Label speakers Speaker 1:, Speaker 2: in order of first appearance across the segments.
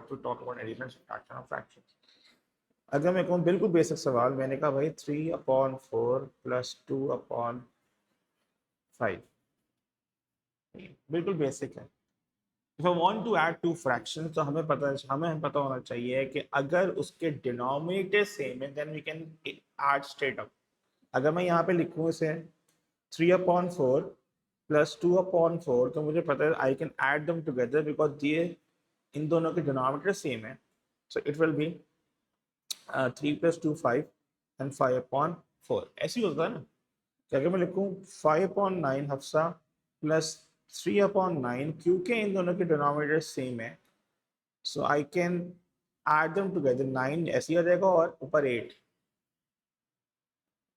Speaker 1: What to talk about addition subtraction of fractions. अगर मैं कहूँ बिल्कुल बेसिक सवाल, मैंने कहा भाई 3/4 + 2/5, बिल्कुल बेसिक है। If I want to add two fractions, तो हमें पता होना चाहिए कि अगर उसके डिनोमिनेटर सेम है then we can add straight up. अगर मैं यहाँ पे लिखूँ इसे 3/4 + 2/4, तो मुझे पता है आई can add them together because ये इन दोनों के डिनोमिनेटर सेम है। So it will be 3 + 2 5 and 5/4। ऐसे ही होता है ना कि अगर मैं लिखूँ 5/9 हफ्सा प्लस 3/9, क्योंकि इन दोनों के डिनोमिनेटर सेम है, so I can add them together. 9 ऐसे ही आ जाएगा और ऊपर 8।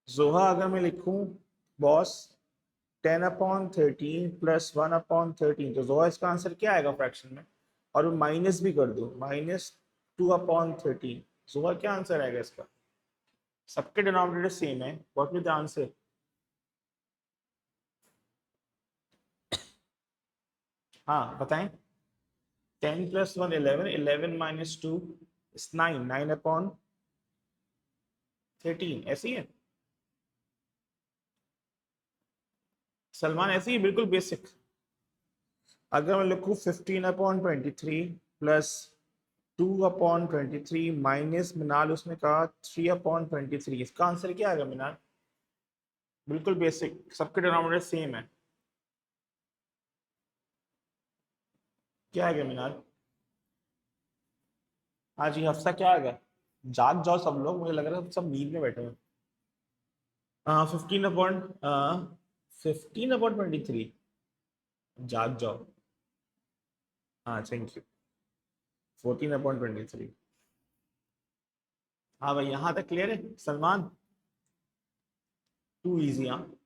Speaker 1: जोहा अगर मैं लिखूं बॉस 10/13 + 1/13, तो जोहा इसका आंसर क्या आएगा फ्रैक्शन में? और माइनस भी कर दो, -2/13, जोहा क्या आंसर आएगा इसका? सबके डिनोमिनेटर सेम है, व्हाट विल द आंसर? हाँ बताएं। 10 + 1 11, 11 - 2 is 9, 9/13, ऐसी है सलमान, ऐसी ही बिल्कुल बेसिक। अगर मैं लिखूं 15/23 + 2/23 माइनस मिनाल उसने कहा 3/23, इसका आंसर क्या आएगा मिनाल? बिल्कुल बेसिक, सबके डिनोमिनेटर सेम है, क्या आएगा मिनाल? हाँ जी हफ्सा क्या आएगा? जाग जाओ सब लोग, मुझे लग रहा है सब नींद में बैठे हैं। 15/23, जाग जाओ। हाँ थैंक यू, 14/23। हाँ भाई यहाँ तक क्लियर है सलमान? To easy. हाँ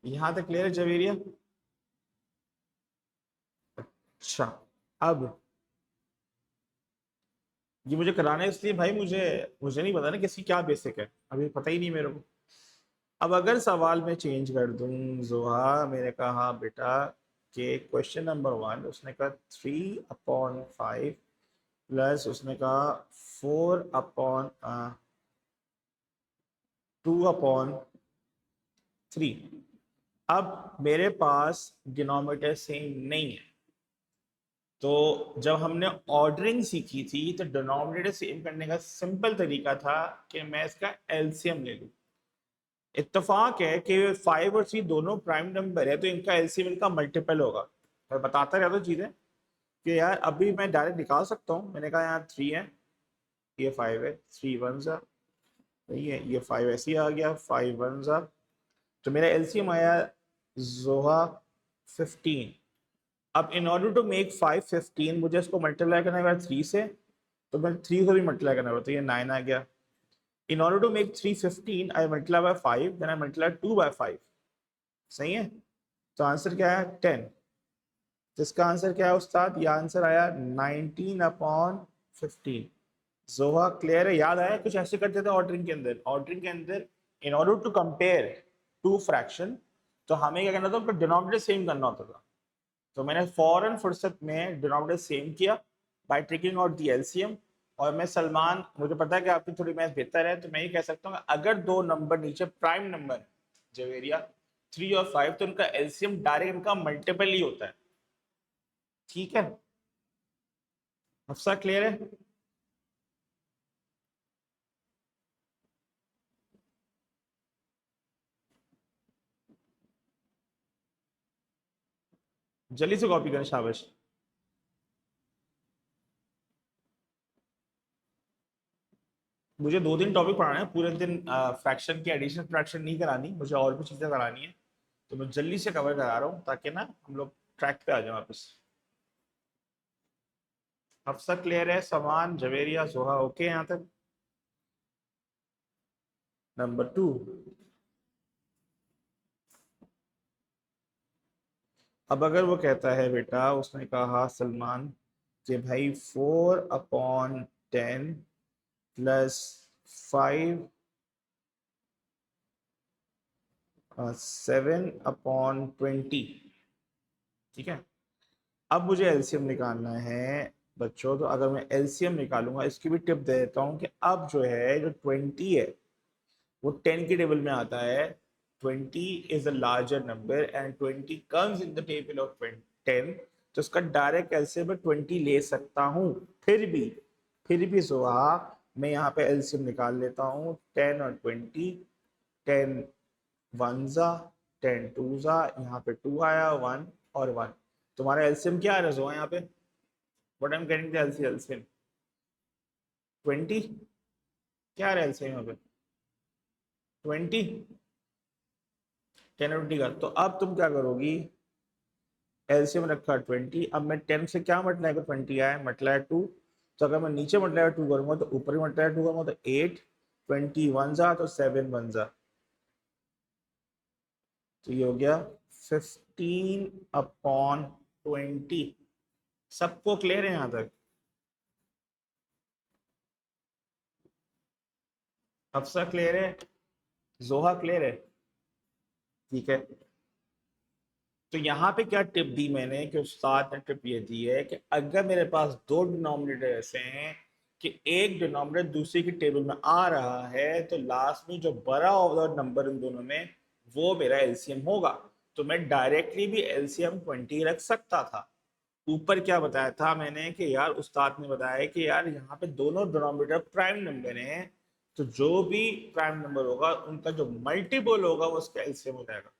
Speaker 1: यहाँ तक क्लियर है जवेरिया? अच्छा, अब ये मुझे कराना है इसलिए भाई मुझे मुझे नहीं पता ना किसकी क्या बेसिक है, अभी पता ही नहीं मेरे को। अब अगर सवाल में चेंज कर दूं, जोहा मैंने कहा बेटा कि क्वेश्चन नंबर 1 उसने कहा 3/5 प्लस उसने कहा 4/2/3। अब मेरे पास डिनोमिनेटर सेम नहीं है, तो जब हमने ऑर्डरिंग सीखी थी तो डिनोमिनेटर सेम करने का सिंपल तरीका था कि मैं इसका एलसीएम ले लूं। इत्तेफाक है कि 5 और 3 दोनों प्राइम नंबर है, तो इनका एलसीएम इनका मल्टीपल होगा। मैं बताता रहता हूँ चीजें कि यार अभी मैं डायरेक्ट निकाल सकता हूँ। मैंने कहा यहाँ 3 है, ये 5 है, 3 1 सा नहीं है, ये 5 ऐसे ही आ गया, 5 1 सा, तो मेरा एलसीएम आया जोहा 15। अब इन ऑर्डर टू मेक 5 15 मुझे इसको मल्टीप्लाई करना है 3 से, तो मैं 3 को भी मल्टीप्लाई करना होगा, तो ये 9 आ गया। In order to make 3 15 I multiply by 5, then I multiply 2/5। सही है, तो आंसर क्या है 10। तो इसका आंसर क्या है उस्ताद? ये आंसर आया 19/15। जोहा क्लियर है? याद आया कुछ ऐसे करते थे ऑर्डरिंग के अंदर। ऑर्डरिंग के अंदर in order to compare two fraction, तो हमें क्या करना था, उनका डिनोमिनेटर सेम करना होता था। तो मैंने फौरन फुर्सत में डिनोमिनेटर सेम किया by taking out the LCM. और मैं सलमान, मुझे पता है कि आपकी थोड़ी मैथ बेहतर है, तो मैं ये कह सकता हूँ अगर दो नंबर नीचे प्राइम नंबर जवेरिया 3 और 5, तो उनका एलसीएम डायरेक्ट इनका मल्टीपल ही होता है। ठीक है हफ्सा, क्लियर है? जल्दी से कॉपी करें, शाबाश। मुझे 2 दिन टॉपिक पढ़ाना है पूरे दिन, फ्रैक्शन की एडिशन फ्रैक्शन नहीं करानी, मुझे और भी चीजें करानी है, तो मैं जल्दी से कवर करा रहा हूँ ताकि ना हम लोग ट्रैक पे आ जाए वापस। हफ्सा क्लियर है, समान जवेरिया जोहा ओके यहाँ तक? नंबर 2, अब अगर वो कहता है बेटा, उसने कहा सलमान कि भाई 4/10 + 5 7/20, ठीक है। अब मुझे एलसीएम निकालना है बच्चों, तो अगर मैं एलसीएम निकालूंगा, इसकी भी टिप दे देता हूँ कि अब जो है जो 20 है वो 10 के टेबल में आता है। 20 is a larger number and 20 comes in the table of 10, तो उसका डायरेक्ट एलसीएम में 20 ले सकता हूँ। फिर भी सुहा मैं यहाँ पे एलसीएम निकाल लेता हूँ। 10 और 20, 10 1 10 2, यहाँ पे 2 आया, 1 और 1। तुम्हारा एलसीएम क्या आ रहा है सुहा यहाँ पे? What I am getting the LCM 20, क्या आ रहा है एलसीएम यहाँ पे? 20, 10 और 20 का। तो अब तुम क्या करोगी? एलसीएम रखा 20, अब मैं 10 से क्या मल्टीप्लाई कर 20 आया, मल्टीप्लाई 2। तो अगर मैं नीचे मल्टीप्लाई 2 करूंगा तो ऊपर ही मल्टीप्लाई 2 करूंगा तो 8, 20 1 जा तो 7 1 जा, तो ये हो गया 15/20। सबको क्लियर है यहाँ तक? हफ्सा क्लियर है? जोहा क्लियर है? ठीक है। तो यहाँ पे क्या टिप दी मैंने कि उस्ताद ने टिप ये दी है कि अगर मेरे पास दो डिनोमिनेटर ऐसे हैं कि एक डिनोमिनेटर दूसरे की टेबल में आ रहा है, तो लास्ट में जो बड़ा होगा नंबर इन दोनों में वो मेरा एलसीएम होगा। तो मैं डायरेक्टली भी एलसीएम 20 रख सकता था। ऊपर क्या बताया था मैंने कि यार उस्ताद ने बताया कि यार यहाँ पे दोनों डिनोमिनेटर प्राइम नंबर हैं, तो जो भी प्राइम नंबर होगा उनका जो मल्टीपल होगा वो उसका एलसीएम हो जाएगा।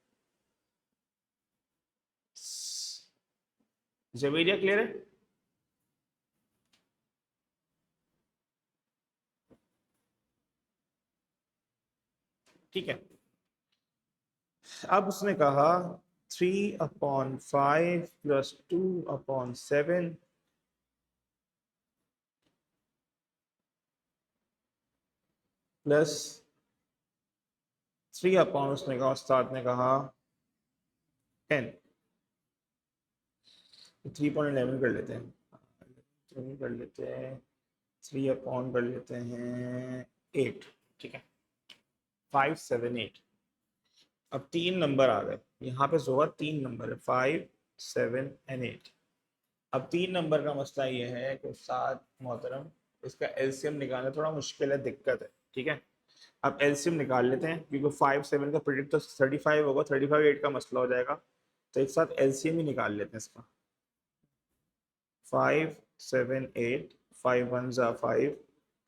Speaker 1: जवेरिया क्लियर है? ठीक है। अब उसने कहा 3/5 प्लस 2/7 प्लस 3/, उसने कहा उस्ताद ने कहा 10। 3.11 कर लेते हैं, 3 कर लेते हैं, 3/, कर लेते हैं 8। ठीक है, 5 7 8। अब तीन नंबर आ गए यहाँ पे, होगा तीन नंबर है 5 7 एंड 8। अब तीन नंबर का मसला ये है कि सात मोहतरम, इसका एलसीएम निकालना थोड़ा मुश्किल है, दिक्कत है। ठीक है, अब एलसीएम निकाल लेते हैं क्योंकि 5 7 का प्रिडिक्ट तो 35 होगा, 35 8 का मसला हो जाएगा। तो एक साथ एलसीएम ही निकाल लेते हैं इसका। 5 7 8, 5 1 जा 5,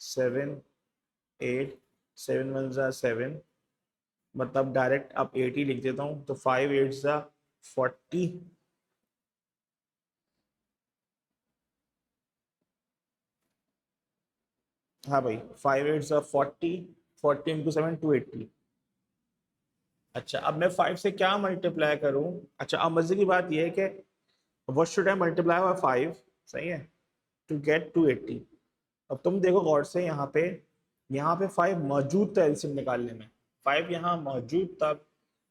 Speaker 1: 7 8, 7 1 जा 7, मतलब डायरेक्ट आप 80 लिख देता हूँ, तो 5 8 जा 40। हाँ भाई, 5 8 जा 40, 40 इंटू 7 280। अच्छा, अब मैं 5 से क्या मल्टीप्लाई करूं? अच्छा, अब मजे की बात यह है कि what should I multiply by 5, सही है, टू गेट 280। अब तुम देखो गौर से, यहाँ पे 5 मौजूद था एलसीएम निकालने में, 5 यहाँ मौजूद था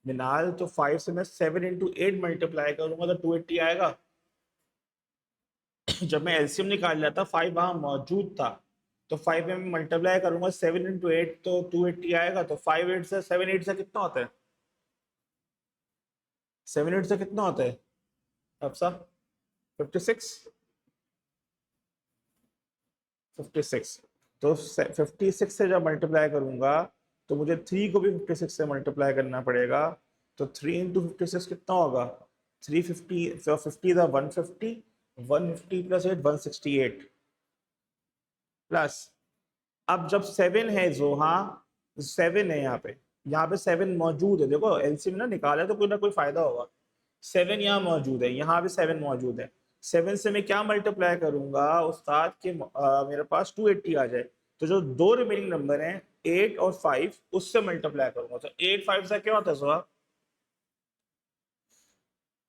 Speaker 1: मिनाल, तो 5 से मैं 7 इंटू 8 मल्टीप्लाई करूंगा तो 280 आएगा। जब मैं एलसीएम निकाल रहा था 5 वहां मौजूद था, तो 5 में मैं मल्टीप्लाई करूंगा 7 इंटू 8 तो 280 आएगा। तो 5 8 से 7 8 से कितना होता है? 7 8 से कितना होता है अब साहब? 56, 56। तो 56 से जब मल्टीप्लाई करूंगा तो मुझे 3 को भी 56 से मल्टीप्लाई करना पड़ेगा। तो 3 इंटू 56 कितना होगा? 350, 50 था 150, 150 प्लस 8 168 प्लस, अब जब 7 है जोहा, 7 है यहाँ पे 7 मौजूद है। देखो एलसीएम निकाला तो कोई ना कोई फायदा होगा। 7 यहाँ मौजूद है, यहाँ भी 7 मौजूद है। 7 से मैं क्या मल्टीप्लाई करूंगा उस्ताद के, मेरे पास 280 आ जाए। तो जो दो रिमेनिंग नंबर हैं 8 और 5, उससे मल्टीप्लाई करूंगा। तो 8 5 से क्या होता है सोहा?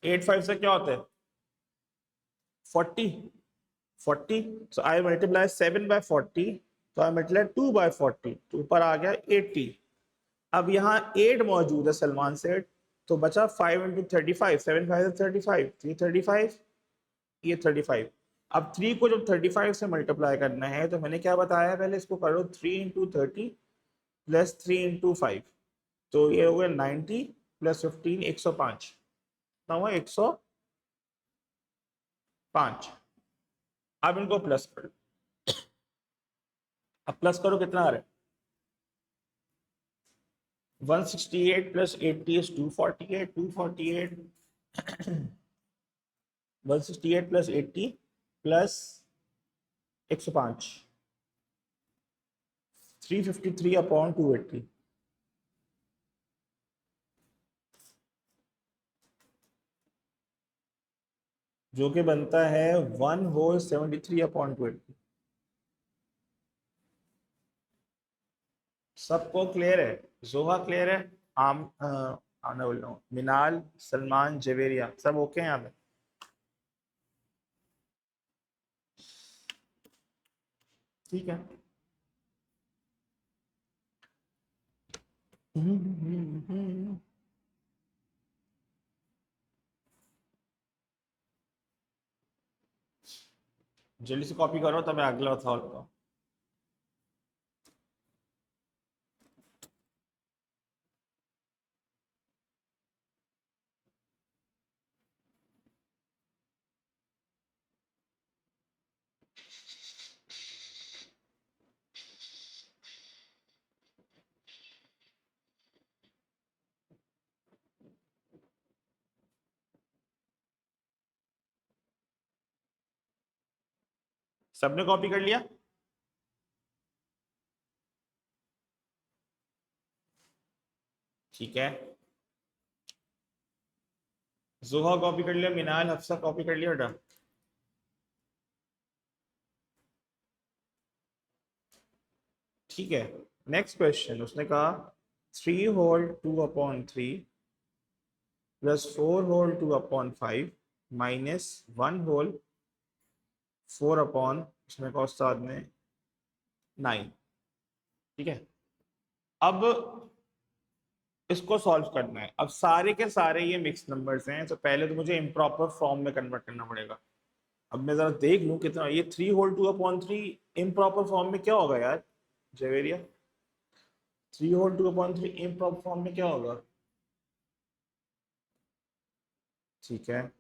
Speaker 1: 8 5 से क्या होता है? 40, 40। सो आई मल्टीप्लाई 7 बाय 40, तो आई मल्टीप्लाई 2 बाय 40, तो ऊपर आ गया 80। अब यहाँ 8 मौजूद है सलमान सेठ, तो बचा 5 इंटू 35, 7 5 35, 335, ये 35। अब 3 को जब 35 से मल्टीप्लाई करना है तो मैंने क्या बताया, पहले इसको करो 3 इंटू 30 प्लस 3 इंटू 5, तो ये हो गया 90 प्लस 15 105, ना हुआ 105। अब इनको प्लस करो। अब प्लस करो, कितना आ रहा है? 168 plus 80 is 248, 248 168 plus 80 plus 105 353 upon 280, जो कि बनता है 1/73 अपॉन 280। सबको क्लियर है? जोहा क्लियर है? आना बोल रहा हूँ, मिनाल, सलमान, जवेरिया, सब ओके हैं यहाँ पे? ठीक है। जल्दी से कॉपी करो तब मैं अगला सवाल बताऊँ। सबने कॉपी कर लिया? ठीक है। जोहा कॉपी कर लिया, मिनाल, हफ्सा कॉपी कर लिया बेटा? ठीक है। नेक्स्ट क्वेश्चन उसने कहा 3/2/3 प्लस 4/2/5 माइनस 1/4 उसने कहा उस्ताद में 9। ठीक है। अब इसको सॉल्व करना है। अब सारे के सारे ये मिक्स नंबर्स हैं, तो पहले तो मुझे इम्प्रॉपर फॉर्म में कन्वर्ट करना पड़ेगा। अब मैं जरा देख लूं कितना ये 3/2/3 इम्प्रॉपर फॉर्म में क्या होगा यार जवेरिया? 3/2/3 इम्प्रॉपर फॉर्म में क्या होगा? ठीक है।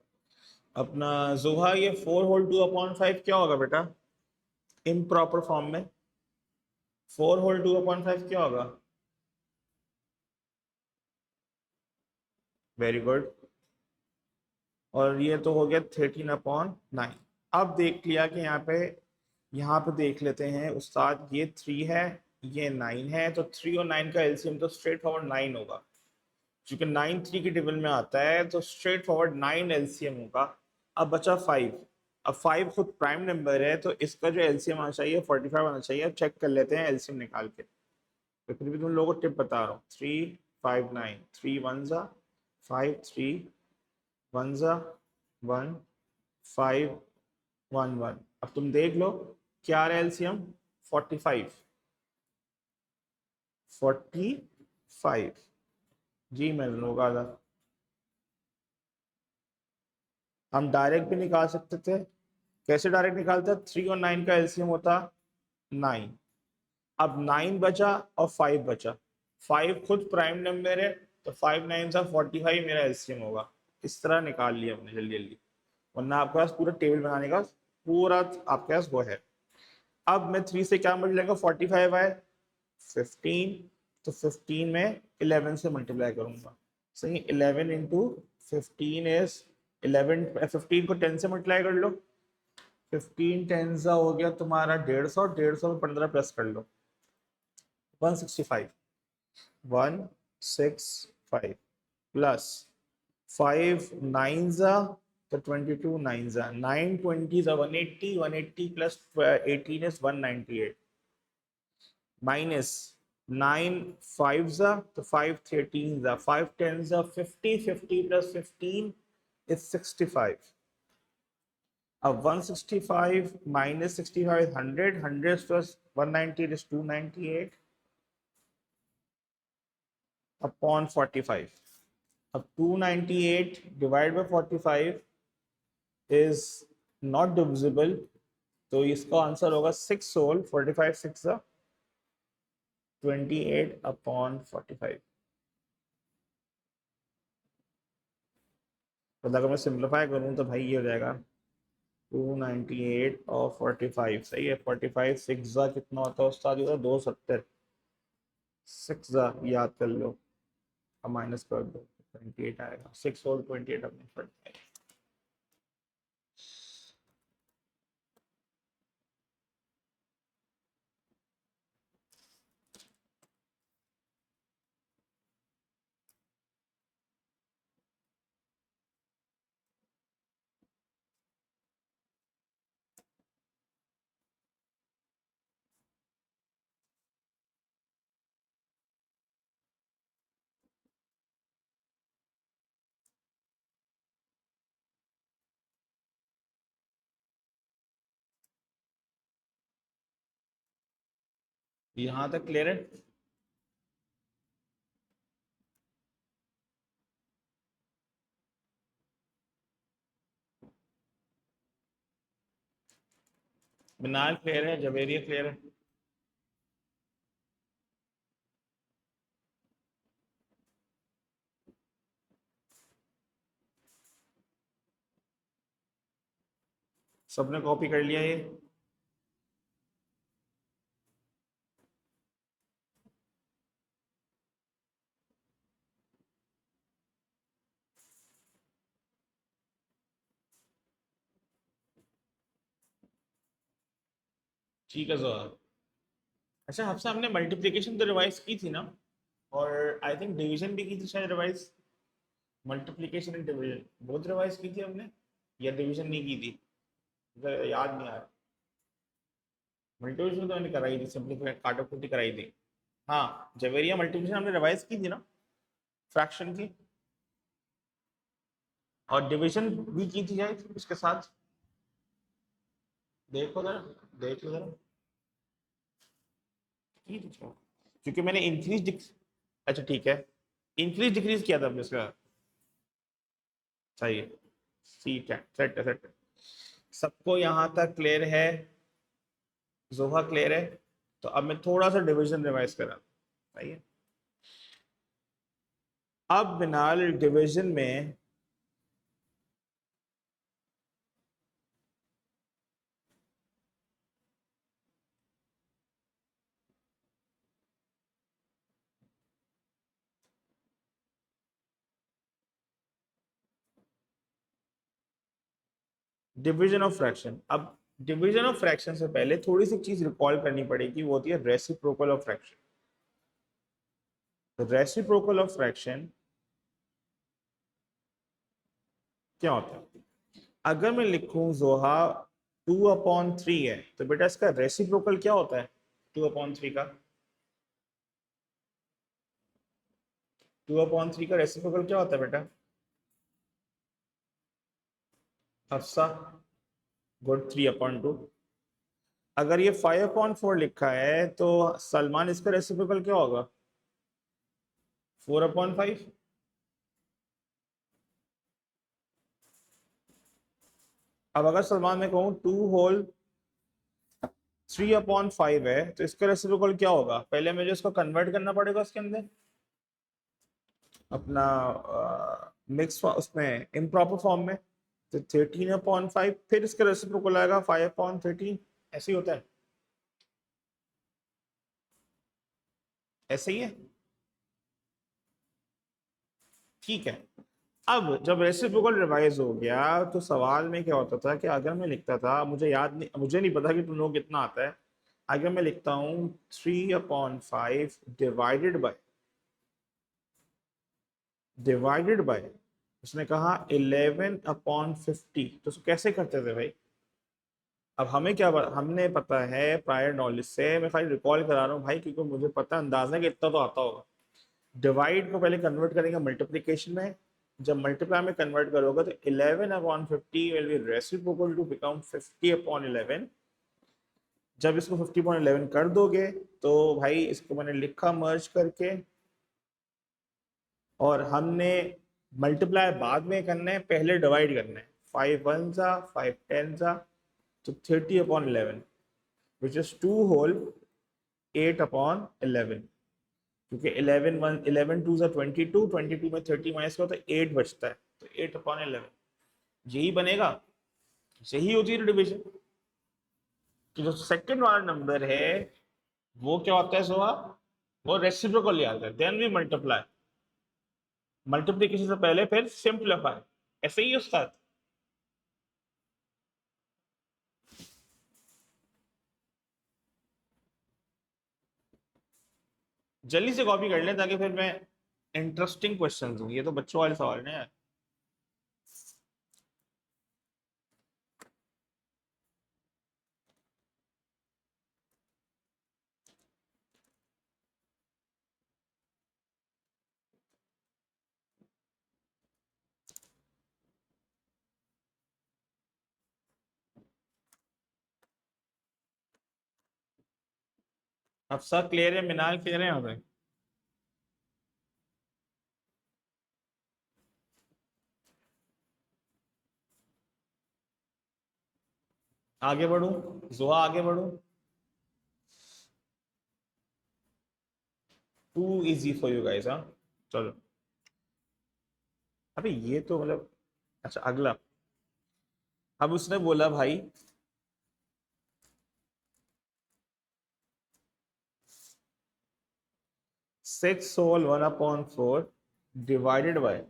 Speaker 1: अपना जुहा ये 4/2/5 क्या होगा बेटा इम्प्रॉपर फॉर्म में? 4/2/5 क्या होगा? Very good. और ये तो हो गया 13/9। अब देख लिया कि यहाँ पे देख लेते हैं उस्ताद, ये 3 है, ये 9 है, तो 3 और 9 का एलसीएम तो स्ट्रेट फॉरवर्ड 9 होगा। क्योंकि 9 3 की टेबल में आता है, तो स्ट्रेट फॉरवर्ड 9 एलसीएम होगा। अब बचा 5। अब 5 खुद प्राइम नंबर है, तो इसका जो एलसीएम आना चाहिए 45 आना चाहिए। अब चेक कर लेते हैं एलसीएम निकाल के। तो फिर भी तुम लोगों को टिप बता रहा हूँ। 3 5 9, 3 1 जा 5, 3 1 जा 1, 5 1 1। अब तुम देख लो क्या आ रहा है एलसीएम? 45। 45 जी मैं होगा था। हम डायरेक्ट भी निकाल सकते थे। कैसे डायरेक्ट निकालता? 3 और 9 का एलसीएम होता 9। अब 9 बचा और 5 बचा। 5 खुद प्राइम नंबर है, तो 5 9 सा 45 मेरा एलसीएम होगा। इस तरह निकाल लिया हमने जल्दी जल्दी, वरना आपके पास पूरा टेबल बनाने का पूरा आपके पास वो है। अब मैं 3 से क्या मल्टीप्लाई 45 आए 15, तो 15 में 11 से मल्टीप्लाई करूंगा। सही, 11 इंटू 15 इज 11। 15 को 10 से मल्टीप्लाई कर लो। 15 10 हो गया तुम्हारा 150। 150 में 15 प्लस कर लो 165। 165 प्लस 5 9 तो 22 9 9 20 180। 180 प्लस 18 इज 198 माइनस 9 5 तो 5 13 5 10 50। 50 प्लस 15 is 65। अब 165 minus 65 is 100। 100 plus 190 is 298 upon 45। अब 298 divided by 45 is not divisible, तो इसका आंसर होगा 6 होल 45 6 28 upon 45। तो अगर मैं सिंप्लीफाई करूं तो भाई ये हो जाएगा 298 और 45 सही है। 45 सिक्स जा कितना होता है उस्ताद? 270। सिक्स जा याद कर लो, अब माइनस कर दो, 28 आएगा। 6 और 28 अपने 45। यहाँ तक क्लियर है? मिनाल क्लियर है? जवेरिया क्लियर है? सबने कॉपी कर लिया ये? ठीक है जोहर। अच्छा हफ्सा, हमने मल्टीप्लिकेशन तो रिवाइज की थी ना, और आई थिंक डिवीजन भी की थी शायद रिवाइज। मल्टीप्लिकेशन एंड डिवीजन बहुत रिवाइज की थी हमने, या डिवीजन नहीं की थी? मुझे याद नहीं आ रहा। मल्टीप्लिकेशन तो मैंने कराई थी, सिंपलीफाई काटाकुटी कराई थी। हाँ, जवेरिया मल्टीप्लिकेशन हमने रिवाइज की थी ना, फ्रैक्शन की। और डिवीजन भी की थी शायद उसके साथ। देखो जरा, देख लो जरा। की थी शायद। क्योंकि मैंने इंक्रीज, अच्छा ठीक है, इंक्रीज डिक्रीज किया था हमने उसका। सही है, ठीक है, सेट है, सेट है। सबको यहाँ तक क्लियर है? जोहा क्लियर है? तो अब मैं थोड़ा सा डिवीजन रिवाइज करा। सही है। अब बिनाल डिवीजन में डिवीजन ऑफ फ्रैक्शन, अब डिवीजन ऑफ फ्रैक्शन से पहले थोड़ी सी चीज रिकॉल करनी पड़ेगी, वो होती है रेसिप्रोकल ऑफ फ्रैक्शन। तो रेसिप्रोकल ऑफ फ्रैक्शन क्या होता है? अगर मैं लिखूं जोहा 2/3 है, तो बेटा इसका रेसिप्रोकल क्या होता है 2/3 का? 2/3 का रेसिप्रोकल क्या होता है बेटा? हफ्सा, गुड, 3/2। अगर ये 5/4 लिखा है तो सलमान, इसका रेसिप्रोकल क्या होगा? 4/5। अब अगर सलमान में कहूँ 2/3/5 है, तो इसका रेसिप्रोकल क्या होगा? पहले मुझे इसको कन्वर्ट करना पड़ेगा उसके अंदर, अपना मिक्स उसमें इम्प्रॉपर फॉर्म में। तो 13/5, फिर इसका रेसिप्रोकल आएगा 5/13। ऐसे ही होता है, ऐसे ही है। ठीक है। अब जब रेसिप्रोकल रिवाइज हो गया, तो सवाल में क्या होता था कि अगर मैं लिखता था, मुझे याद नहीं, मुझे नहीं पता कि तुम लोग कितना आता है। अगर मैं लिखता हूँ 3/5 डिवाइडेड बाय उसने कहा 11/50, तो उसको कैसे करते थे भाई? अब हमें क्या, हमने पता है प्रायर नॉलेज से, मैं खाली रिकॉल करा रहा हूँ भाई, क्योंकि मुझे पता अंदाजा है कि इतना तो आता होगा। डिवाइड को पहले कन्वर्ट करेंगे मल्टीप्लीकेशन में। जब मल्टीप्लाई में कन्वर्ट करोगे तो 11/50 will be reciprocal to become 50/11। जब इसको 50/11 कर दोगे, तो भाई इसको मैंने लिखा मर्ज करके, और हमने मल्टीप्लाई बाद में करना है, पहले डिवाइड करना है। 5 1 जा, 5 10 जा, तो 30/11, विच इज 2 होल 8/11। क्योंकि 11 में 30 माइनस करो तो 8 बचता है, तो 8/11 यही बनेगा। यही होती है डिविजन कि जो सेकंड वाला नंबर है वो क्या होता है सोहा, वो रेसिप्रोकल आता है, देन वी मल्टीप्लाई, मल्टीप्लिकेशन से पहले फिर सिंप्लीफाई, ऐसे ही उस्ताद। जल्दी से कॉपी कर लें ताकि फिर मैं इंटरेस्टिंग क्वेश्चन दूं, ये तो बच्चों वाले सवाल हैं। अफसा क्लियर है, मिनाल क्लियर है यहाँ पे? आगे बढ़ूं, जुहा आगे बढ़ूं? Too easy for you guys, हाँ। चलो, अबे ये तो मतलब, अच्छा अगला। अब उसने बोला भाई 6 whole 1/4 divided by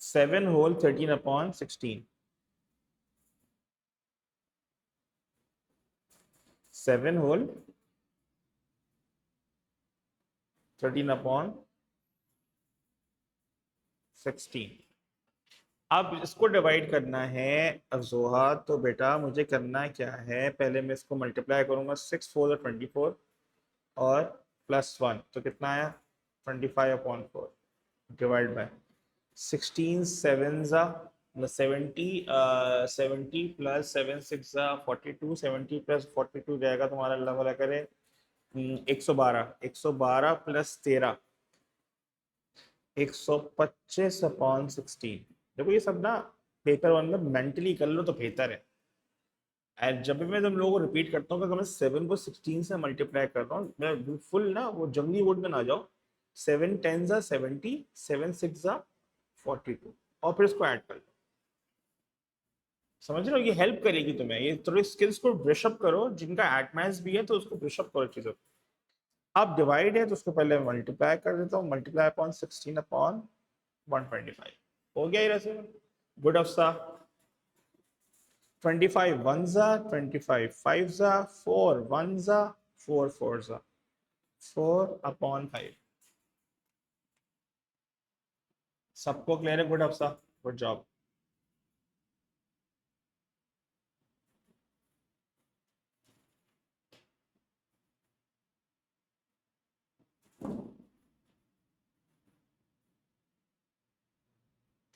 Speaker 1: 7 whole 13/16। 7 whole 13/16। अब इसको डिवाइड करना है अफजोहा, तो बेटा मुझे करना क्या है, पहले मैं इसको मल्टीप्लाई करूंगा, 6 4 24 और +1 तो कितना आया, 25/4 डिवाइड बाय 16 7 ज़ा 70, 70 प्लस 7 6 ज़ा 42, 70 प्लस 42 जाएगा तुम्हारा, अल्लाह वाला करे 112, 112 प्लस 13 125/16। देखो ये सब ना पेपर वन में मेंटली कर लो तो बेहतर है। और जब भी मैं तुम लोगों को रिपीट करता हूँ कि मैं 7 को 16 से मल्टीप्लाई कर रहा हूँ, मैं फुल ना वो जंगली वोट में ना जाओ, 7 10 ज़ा 70, 7 6 ज़ा 42 और फिर इसको ऐड कर लो। समझ रहे हो, ये हेल्प करेगी तुम्हें, ये थोड़ी स्किल्स को ब्रश अप करो, जिनका एटमैथ्स भी है तो उसको ब्रश अप करो चीजों। अब डिवाइड है तो उसको पहले मल्टीप्लाई कर देता हूँ, मल्टीप्लाई अपॉन 16/125 हो गया ये रैसे। गुड अफसा। 25 1 ज़ा 25 5 ज़ा 4 1 ज़ा 4 4 ज़ा 4/5। सबको क्लियर है? Good अफसा, good job.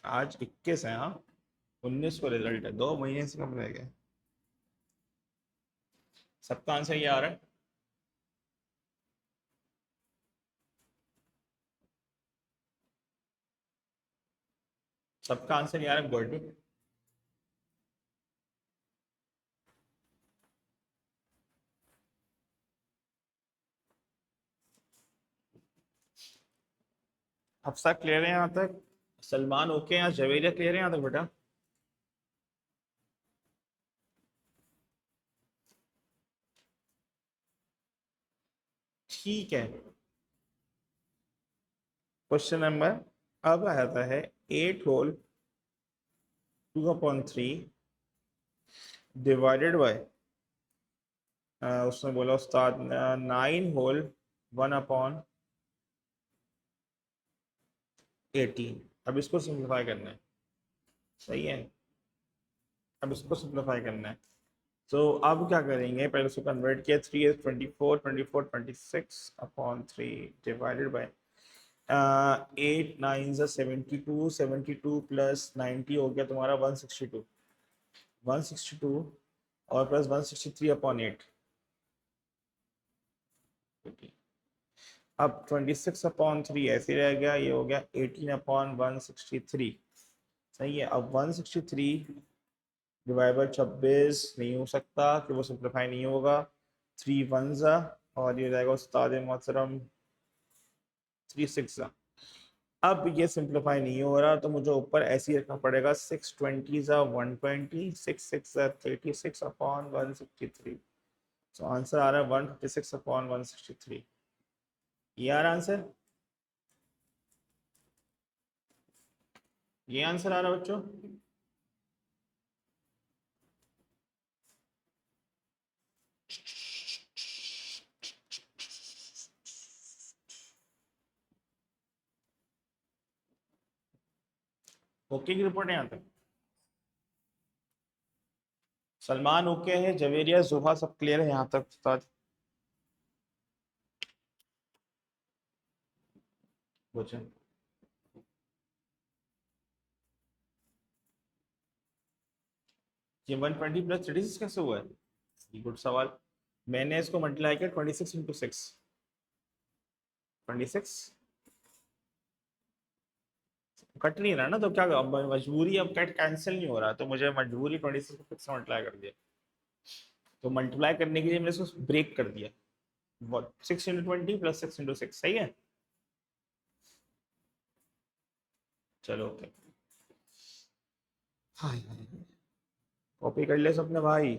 Speaker 1: आज 21 है, हाँ, 19 को रिजल्ट है, 2 महीने से कम रह गए। सबका आंसर ये आ रहा है? सबका आंसर ये आ रहा है, गुड। हफ्सा क्लियर है यहाँ तक? सलमान ओके, यहाँ जवेरिया क्लियर है यहाँ तक बेटा? ठीक है। क्वेश्चन नंबर अब आता है 8 होल 2/3 डिवाइडेड बाय, उसने बोला उस्ताद 9 होल 1/18। अब इसको सिंप्लीफाई करना है, सही है। अब इसको सिंप्लीफाई करना है, तो अब क्या करेंगे, पहले उसको कन्वर्ट किया, 3 is 24 24 26/3 डिवाइडेड बाय 8 9 72, 72 प्लस 90 हो गया तुम्हारा 162, 162 और प्लस 163/8। अब 26/3 ऐसे रह गया, ये हो गया 18/163। सही है। अब 163 डिवाइड बाई 26 नहीं हो सकता कि वो सिंप्लीफाई नहीं होगा, 3 1 ज़ा और ये रहेगा उस्ताद मोहतरम 3 6 ज़ा। अब ये सिंप्लीफाई नहीं हो रहा, तो मुझे ऊपर ऐसे ही रखना पड़ेगा, 620 ज़ा 120, 6 ज़ा 36 अपॉन 163। तो आंसर आ रहा है 156 अपॉन 163। ये आ रहा आंसर, ये आंसर आ रहा बच्चों। ओके की रिपोर्ट है यहाँ तक। सलमान ओके है, जवेरिया जुहा सब क्लियर है यहाँ तक उस्ताद। पूछे ये 120 प्लस 36 कैसे हुआ है, गुड सवाल। मैंने इसको मल्टीप्लाई किया 26 इंटू 6, 26 कट नहीं रहा ना, तो क्या अब मजबूरी, अब कट कैंसिल नहीं हो रहा, तो मुझे मजबूरी 26 को 6 मल्टीप्लाई कर दिया। तो मल्टीप्लाई करने के लिए मैंने इसको ब्रेक कर दिया, 6 इंटू 20 प्लस 6 इंटू 6, सही है। चलो ओके, कॉपी कर ले सबने भाई।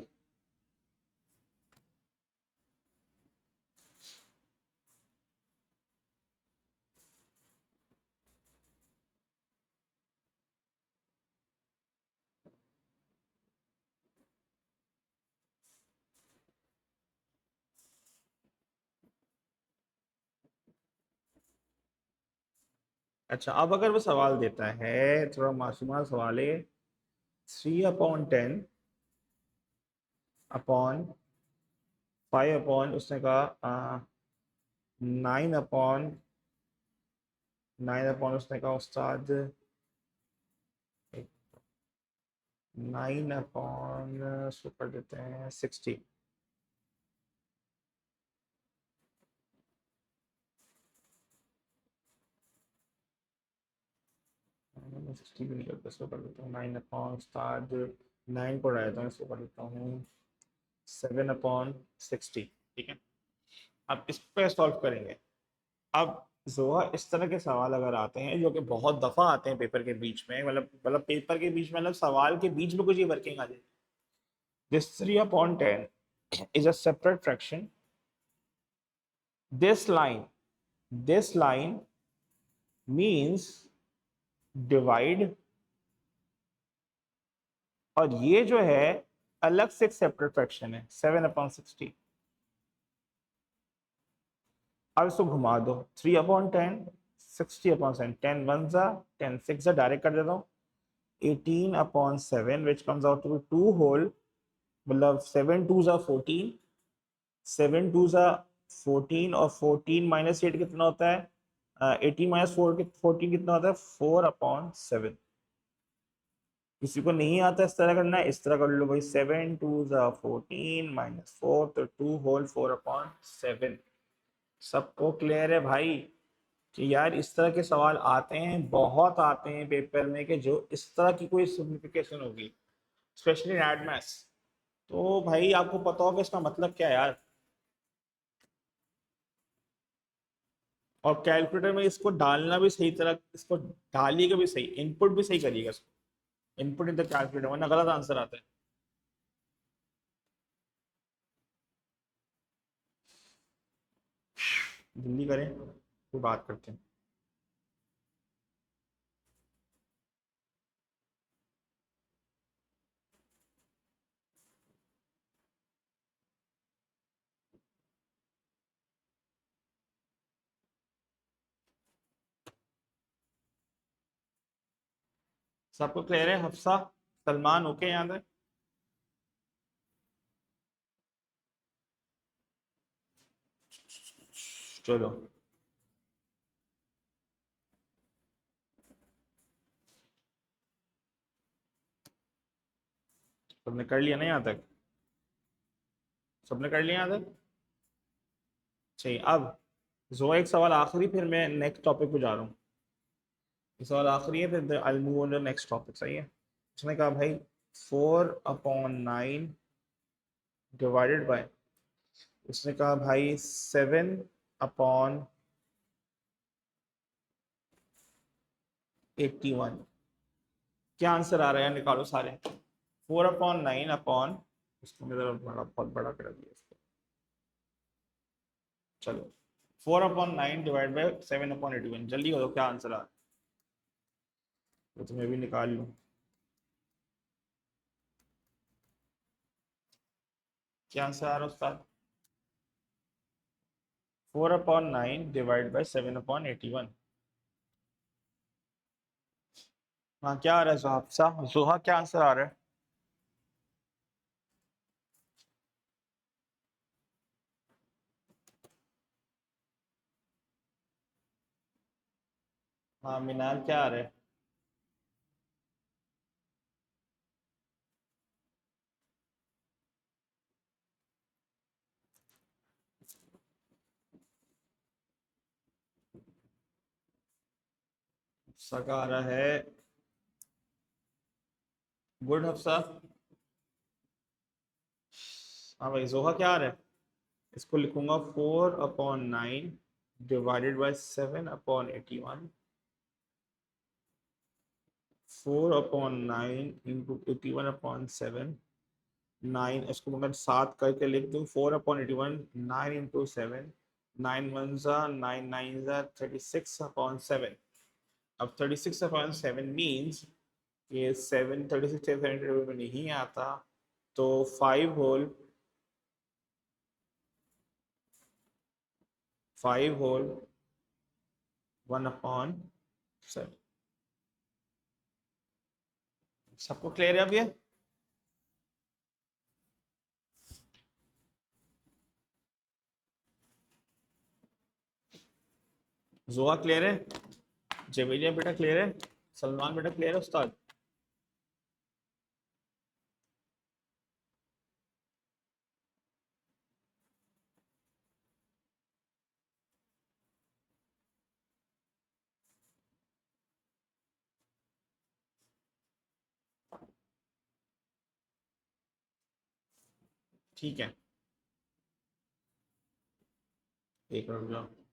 Speaker 1: अच्छा, अब अगर वो सवाल देता है, थोड़ा मासूमा सवाल है, 3/10 अपॉन 5 अपॉन, उसने कहा 9/9 अपॉन, उसने कहा उस्ताद 9/, उसको कर देते हैं 60। 60 भी नहीं करता, इसको कर देता हूँ 9/, उस्ताद 9 को रहता हूँ, इसको कर देता हूँ 7/60। ठीक है, अब इस पे सॉल्व करेंगे। अब जोहा, इस तरह के सवाल अगर आते हैं, जो कि बहुत दफा आते हैं पेपर के बीच में, मतलब पेपर के बीच में, मतलब सवाल के बीच में कुछ ये वर्किंग आ जाए, this 3/10 is a separate fraction, this line means divide, और ये जो है अलग से एक सेपरेट फ्रैक्शन है 7/60। अब इसको घुमा दो, 3/10, 60/7, 10 1 10 6 डायरेक्ट कर देता हूँ, 18/7 which comes out to 2 whole, मतलब 7 2 14, 7 2 14, और 14 - 8 कितना होता है, 18 - 4 14 कितना होता है, 4/7। किसी को नहीं आता इस तरह करना है, इस तरह कर लो भाई, 7 2 14 -4, तो 2 होल 4/7। सबको क्लियर है भाई कि यार इस तरह के सवाल आते हैं, बहुत आते हैं पेपर में, कि जो इस तरह की कोई सिंप्लीफिकेशन होगी, स्पेशली एड मैथ्स, तो भाई आपको पता होगा इसका मतलब क्या है यार। और कैलकुलेटर में इसको डालना भी सही तरह, इसको डालिएगा भी सही, इनपुट भी सही करिएगा इसको, इनपुट इन द कैलकुलेटर, वरना गलत आंसर आता है। जल्दी करें, फिर बात करते हैं। सबको क्लियर है, हफ्सा सलमान ओके यहाँ तक। चलो, सबने कर लिया ना यहाँ तक, सबने कर लिया यहाँ तक। चाहिए अब जो एक सवाल आखिरी, फिर मैं नेक्स्ट टॉपिक पे जा रहा हूँ। ये सवाल आखिरी है, फिर I move on to next topic, सही है। उसने कहा भाई 4/9 डिवाइडेड बाय, उसने कहा भाई 7/, 81। क्या आंसर आ रहा है, निकालो सारे। 4/9 अपॉन, इसको मैं बहुत बड़ा कर दिया इसको। चलो 4/9 डिवाइड बाई 7/81, जल्दी हो, क्या आंसर आ रहा है, तो तुम्हें भी निकाल लूँ। क्या आंसर आ रहा है उस्ताद? 4/9 डिवाइड बाई 7/81। हाँ क्या आ रहा है जोहाब साहब, जोहा क्या आंसर आ रहा है? हाँ मिनाल क्या आ रहा है? सका आ रहा है गुड हफ्सा। हाँ भाई जोहा क्या आ रहा है? इसको लिखूंगा 4/9 डिवाइडेड बाई 7/81। 4/9 इंटू 81/7। 9, इसको मैं 7 करके लिख दूँ। 4/81, 9 इंटू 7, 9 1 9 9 36/7। अब 36/7 मीन्स ये 7 36 7 में नहीं आता, तो 5 होल 1/7। सबको क्लियर है अब ये? जोआ क्लियर है? जमीलिया बेटा क्लियर है? सलमान बेटा क्लियर है उस्ताद? ठीक है, एक मिनट रुक जाओ।